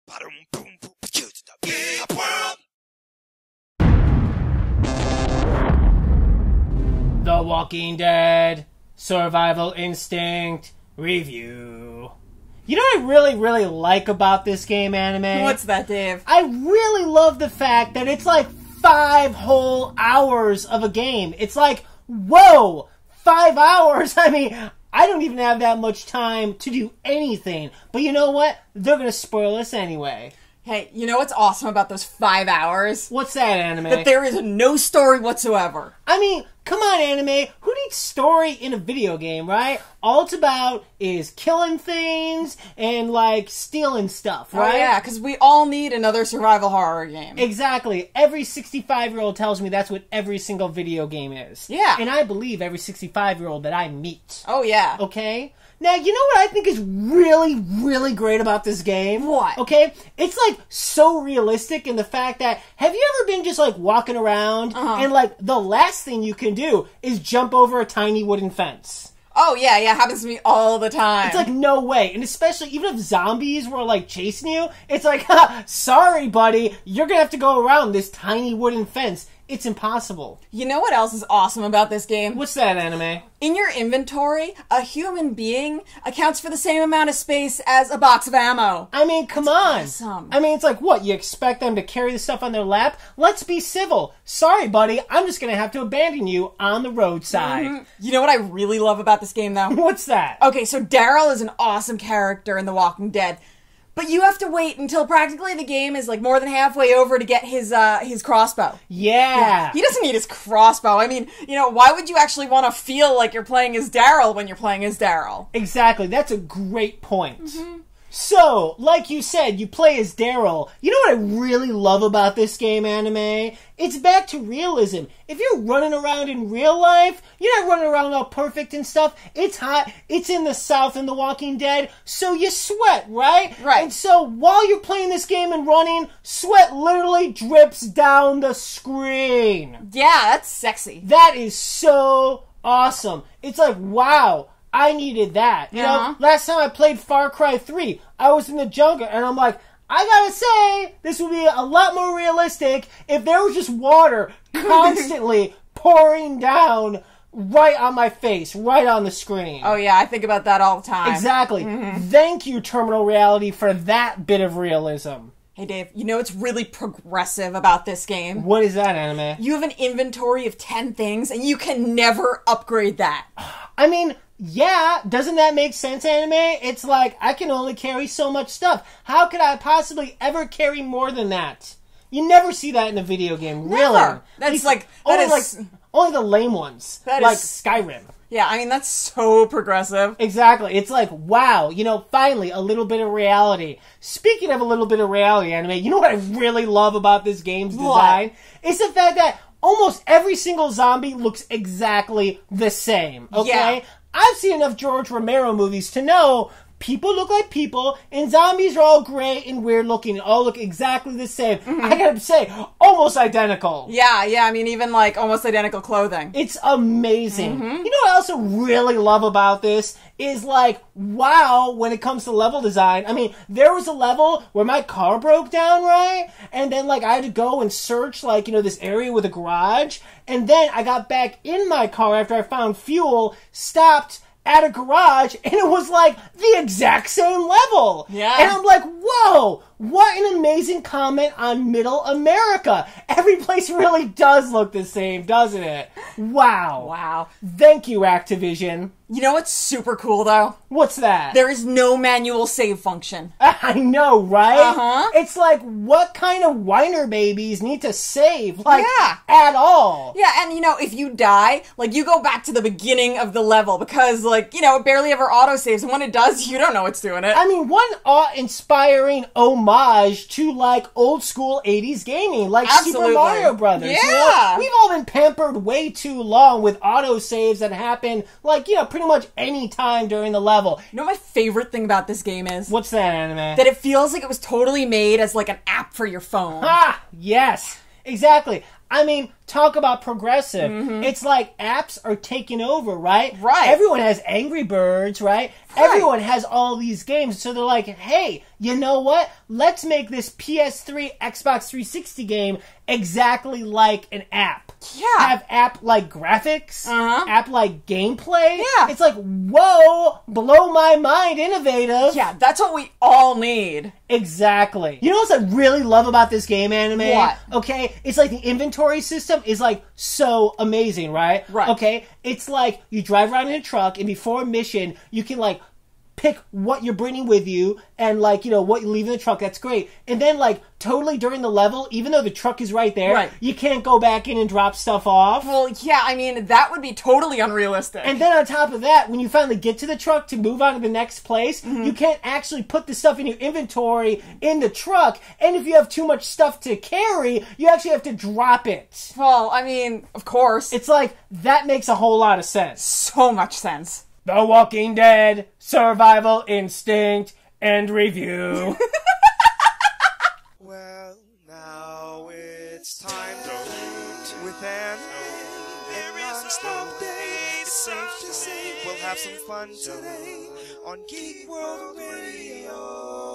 Geek World. The Walking Dead Survival Instinct Review. You know what I really like about this game, Anime? What's that, Dave? I really love the fact that it's like 5 whole hours of a game. It's like, whoa, 5 hours? I mean, I don't even have that much time to do anything. But you know what? They're going to spoil us anyway. Hey, you know what's awesome about those 5 hours? What's that, Anime? That there is no story whatsoever. I mean, come on, Anime. Who needs story in a video game, right? All it's about is killing things and, like, stealing stuff, right? Oh, yeah, because we all need another survival horror game. Exactly. Every 65-year-old tells me that's what every single video game is. Yeah. And I believe every 65-year-old that I meet. Oh, yeah. Okay? Now, you know what I think is really great about this game? What? Okay? It's, like, so realistic in the fact that, have you ever been just, like, walking around and, like, the last thing you can do is jump over a tiny wooden fence? Oh, yeah, it happens to me all the time. It's like, no way. And especially, even if zombies were, like, chasing you, it's like, sorry, buddy, you're gonna have to go around this tiny wooden fence. It's impossible. You know what else is awesome about this game? What's that, Anime? In your inventory, a human being accounts for the same amount of space as a box of ammo. I mean, come on. Awesome. I mean, it's like, what, you expect them to carry the stuff on their lap? Let's be civil. Sorry, buddy, I'm just gonna have to abandon you on the roadside. You know what I really love about this game, though? What's that? Okay, so Daryl is an awesome character in The Walking Dead. But you have to wait until practically the game is like more than halfway over to get his crossbow. Yeah. He doesn't need his crossbow. I mean, you know, why would you actually want to feel like you're playing as Daryl when you're playing as Daryl? Exactly. That's a great point. So, like you said, you play as Daryl. You know what I really love about this game, Anime? It's back to realism. If you're running around in real life, you're not running around all perfect and stuff. It's hot. It's in the South in The Walking Dead, so you sweat, right? Right. And so while you're playing this game and running, sweat literally drips down the screen. Yeah, that's sexy. That is so awesome. It's like, wow. I needed that. You know, last time I played Far Cry 3, I was in the jungle, and I'm like, I gotta say, this would be a lot more realistic if there was just water constantly pouring down right on my face, right on the screen. Oh yeah, I think about that all the time. Exactly. Thank you, Terminal Reality, for that bit of realism. Hey Dave, you know what's really progressive about this game? What is that, Anime? You have an inventory of 10 things, and you can never upgrade that. I mean, yeah, doesn't that make sense, Anime? It's like, I can only carry so much stuff. How could I possibly ever carry more than that? You never see that in a video game, really. Never. That's like, only the lame ones. That like is- Skyrim. Yeah, I mean, that's so progressive. Exactly. It's like, wow, you know, finally, a little bit of reality. Speaking of a little bit of reality, Anime, you know what I really love about this game's design? It's the fact that almost every single zombie looks exactly the same, okay? Yeah. I've seen enough George Romero movies to know people look like people, and zombies are all gray and weird looking, all look exactly the same. I gotta say, almost identical. Yeah, I mean, even like almost identical clothing. It's amazing. You know what I also really love about this is like, wow, when it comes to level design. I mean, there was a level where my car broke down, right? And then like I had to go and search like, you know, this area with a garage. And then I got back in my car after I found fuel, stopped at a garage, and it was like the exact same level. Yeah. And I'm like, whoa, what an amazing comment on Middle America. Every place really does look the same, doesn't it? Wow. Wow. Thank you, Activision. You know what's super cool, though? What's that? There is no manual save function. I know, right? Uh-huh. It's like, what kind of whiner babies need to save? Like, Yeah. at all. Yeah, and you know, if you die, like, you go back to the beginning of the level because, like, you know, it barely ever autosaves, and when it does, you don't know it's doing it. I mean, one awe-inspiring homage to, like, old-school 80s gaming, like Absolutely. Super Mario Brothers. Yeah. You know? We've all been pampered way too long with autosaves that happen, like, you know, pretty much any time during the level. You know what my favorite thing about this game is? What's that, Anime? That it feels like it was totally made as, like, an app for your phone. Ah, yes, exactly. I mean, talk about progressive. It's like apps are taking over, right? Right. Everyone has Angry Birds, right? Everyone has all these games. So they're like, hey, you know what? Let's make this PS3, Xbox 360 game exactly like an app. Yeah. Have app-like graphics, app-like gameplay. Yeah. It's like, whoa, blow my mind, innovative. Yeah, that's what we all need. Exactly. You know what I really love about this game, Anime? What? Okay, it's like the inventory system is like so amazing, right? Right. Okay, it's like you drive around in a truck, and before a mission, you can like pick what you're bringing with you and like, you know, what you leave in the truck. That's great. And then like totally during the level, even though the truck is right there, Right. you can't go back in and drop stuff off. Well, yeah, I mean, that would be totally unrealistic. And then on top of that, when you finally get to the truck to move on to the next place, you can't actually put the stuff in your inventory in the truck. And if you have too much stuff to carry, you actually have to drop it. Well, I mean, of course. It's like, that makes a whole lot of sense. so much sense. The Walking Dead, Survival Instinct, and Review. Well, now it's time to loot with an non-stop day. It's safe to say we'll have some fun today on Geek World Radio.